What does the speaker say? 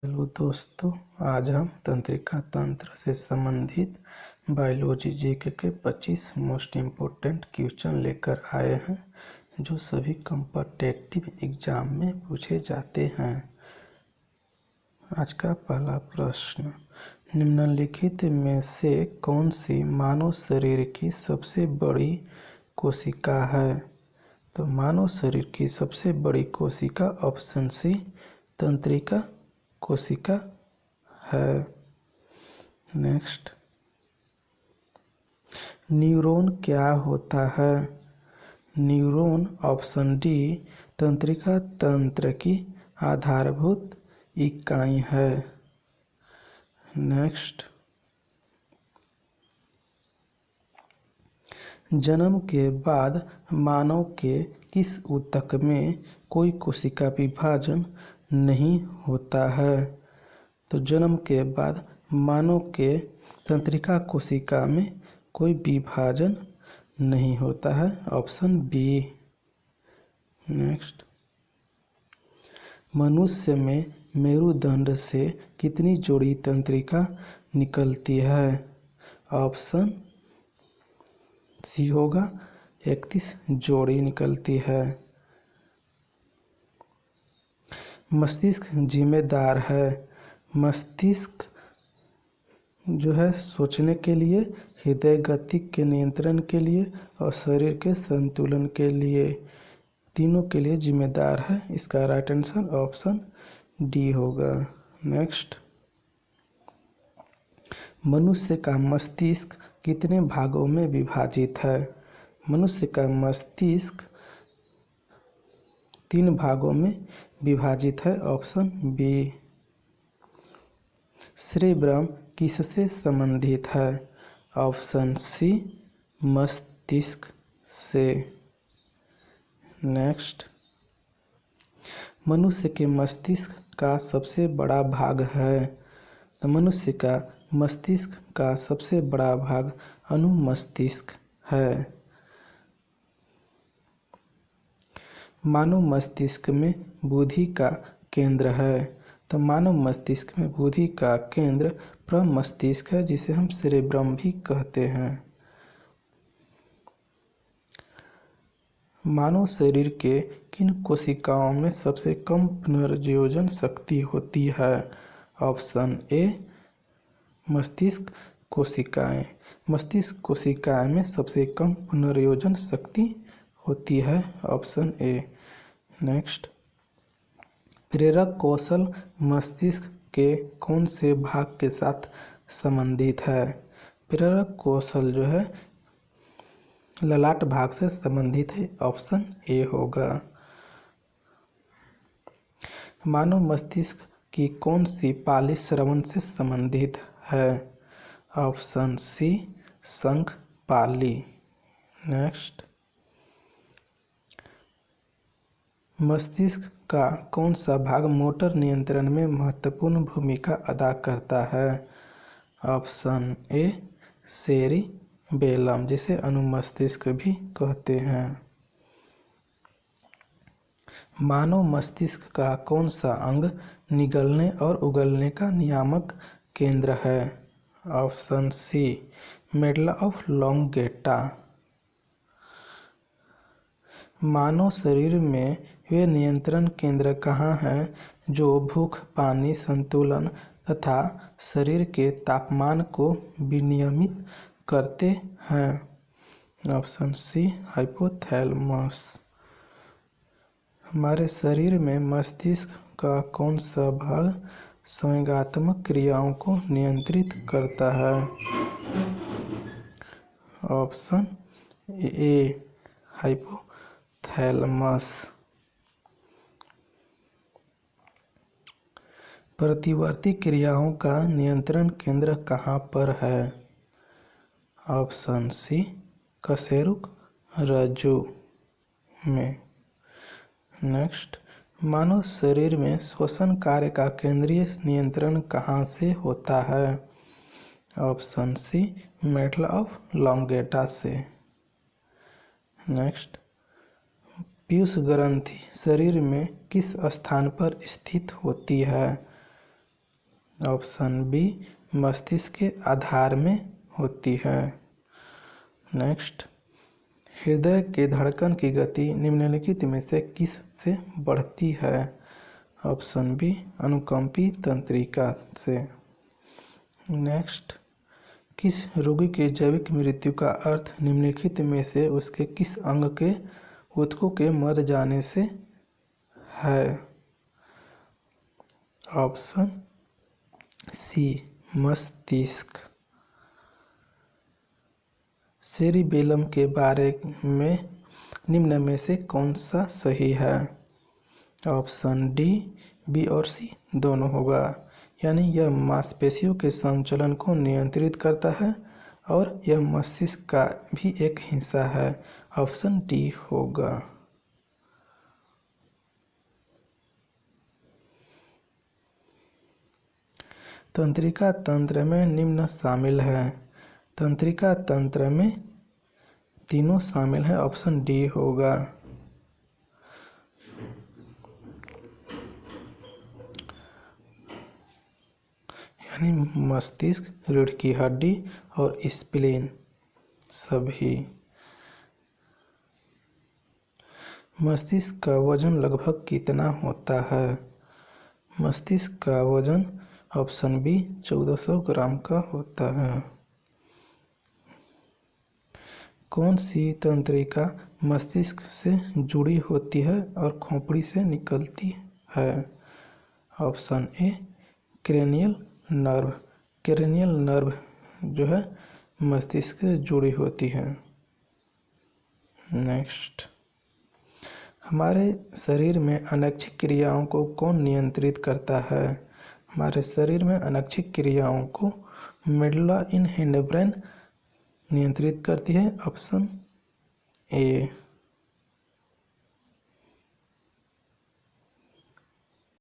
Hello दोस्तों, आज हम तंत्रिका तंत्र से संबंधित बायोलॉजी जीके के 25 मोस्ट इम्पोर्टेंट क्वेश्चन लेकर आए हैं जो सभी कॉम्पिटिटिव एग्जाम में पूछे जाते हैं। आज का पहला प्रश्न, निम्नलिखित में से कौन सी मानव शरीर की सबसे बड़ी कोशिका है? तो मानव शरीर की सबसे बड़ी कोशिका ऑप्शन सी तंत्रिका कोशिका है। नेक्स्ट, न्यूरॉन क्या होता है? न्यूरॉन ऑप्शन डी तंत्रिका तंत्र की आधारभूत इकाई है। नेक्स्ट, जन्म के बाद मानव के किस ऊतक में कोई कोशिका विभाजन नहीं होता है? तो जन्म के बाद मानव के तंत्रिका कोशिका में कोई विभाजन नहीं होता है, ऑप्शन बी। नेक्स्ट, मनुष्य में मेरुदंड से कितनी जोड़ी तंत्रिका निकलती है? ऑप्शन सी होगा 31 जोड़ी निकलती है। मस्तिष्क जिम्मेदार है। मस्तिष्क जो है सोचने के लिए, हृदय गति के नियंत्रण के लिए और शरीर के संतुलन के लिए, तीनों के लिए जिम्मेदार है। इसका राइट आंसर ऑप्शन डी होगा। नेक्स्ट, मनुष्य का मस्तिष्क कितने भागों में विभाजित है? मनुष्य का मस्तिष्क 3 भागों में विभाजित है, ऑप्शन बी। सेरेब्रम किससे संबंधित है? ऑप्शन सी मस्तिष्क से। नेक्स्ट, मनुष्य के मस्तिष्क का सबसे बड़ा भाग है? तो मनुष्य का मस्तिष्क का सबसे बड़ा भाग अनुमस्तिष्क है। मानव मस्तिष्क में बुद्धि का केंद्र है। तो मानव मस्तिष्क में बुद्धि का केंद्र प्रमस्तिष्क है, जिसे हम सेरेब्रम भी कहते हैं। मानव शरीर के किन कोशिकाओं में सबसे कम पुनर्योजन शक्ति होती है? ऑप्शन ए मस्तिष्क कोशिकाएं। मस्तिष्क कोशिकाएं में सबसे कम पुनर्योजन शक्ति होती है, ऑप्शन ए। नेक्स्ट, प्रेरक कौशल मस्तिष्क के कौन से भाग के साथ संबंधित है? प्रेरक कौशल जो है ललाट भाग से संबंधित है, ऑप्शन ए होगा। मानव मस्तिष्क की कौन सी पाली श्रवण से संबंधित है? ऑप्शन सी शंख पाली। नेक्स्ट, मस्तिष्क का कौन सा भाग मोटर नियंत्रण में महत्वपूर्ण भूमिका अदा करता है? ऑप्शन ए सेरिबेलम, जिसे अनुमस्तिष्क भी कहते हैं। मानव मस्तिष्क का कौन सा अंग निगलने और उगलने का नियामक केंद्र है? Option C medulla oblongata. मानव शरीर में वे नियंत्रण केंद्र कहाँ हैं जो भूख, पानी संतुलन तथा शरीर के तापमान को विनियमित करते हैं? Option C hypothalamus. हमारे शरीर में मस्तिष्क का कौन सा भाग संवेगात्मक क्रियाओं को नियंत्रित करता है? Option A hypothalamus. प्रतिवर्ती क्रियाओं का नियंत्रण केंद्र कहाँ पर है? ऑप्शन सी कशेरुक रज्जु में। नेक्स्ट, मानव शरीर में श्वसन कार्य का केंद्रीय नियंत्रण कहाँ से होता है? ऑप्शन सी मेडुला ऑफ लॉन्गेटा से। नेक्स्ट, पीयूष ग्रंथि शरीर में किस स्थान पर स्थित होती है? ऑप्शन बी मस्तिष्क के आधार में होती है। नेक्स्ट, हृदय के धड़कन की गति निम्नलिखित में से किस से बढ़ती है? ऑप्शन बी अनुकंपी तंत्रिका से। नेक्स्ट, किस रोगी के जैविक मृत्यु का अर्थ निम्नलिखित में से उसके किस अंग के ऊतकों के मर जाने से है? ऑप्शन सी मस्तिष्क। सेरिबेलम के बारे में निम्न में से कौन सा सही है? ऑप्शन डी, बी और सी दोनों होगा, यानी यह मांसपेशियों के संचलन को नियंत्रित करता है और यह मस्तिष्क का भी एक हिस्सा है। ऑप्शन डी होगा। तंत्रिका तंत्र में निम्न शामिल है। तंत्रिका तंत्र में तीनों शामिल है। ऑप्शन डी होगा। यानी मस्तिष्क, रीढ़ की हड्डी और स्प्लीन सभी। मस्तिष्क का वजन लगभग कितना होता है? मस्तिष्क का वजन ऑप्शन बी 1400 ग्राम का होता है। कौन सी तंत्रिका मस्तिष्क से जुड़ी होती है और खोपड़ी से निकलती है? Option A cranial nerve. Cranial nerve जो है मस्तिष्क से जुड़ी होती है। नेक्स्ट, हमारे शरीर में अनैच्छिक क्रियाओं को कौन नियंत्रित करता है? हमारे शरीर में अनैच्छिक क्रियाओं को मेडुला इन हिंडब्रेन नियंत्रित करती है। Option A.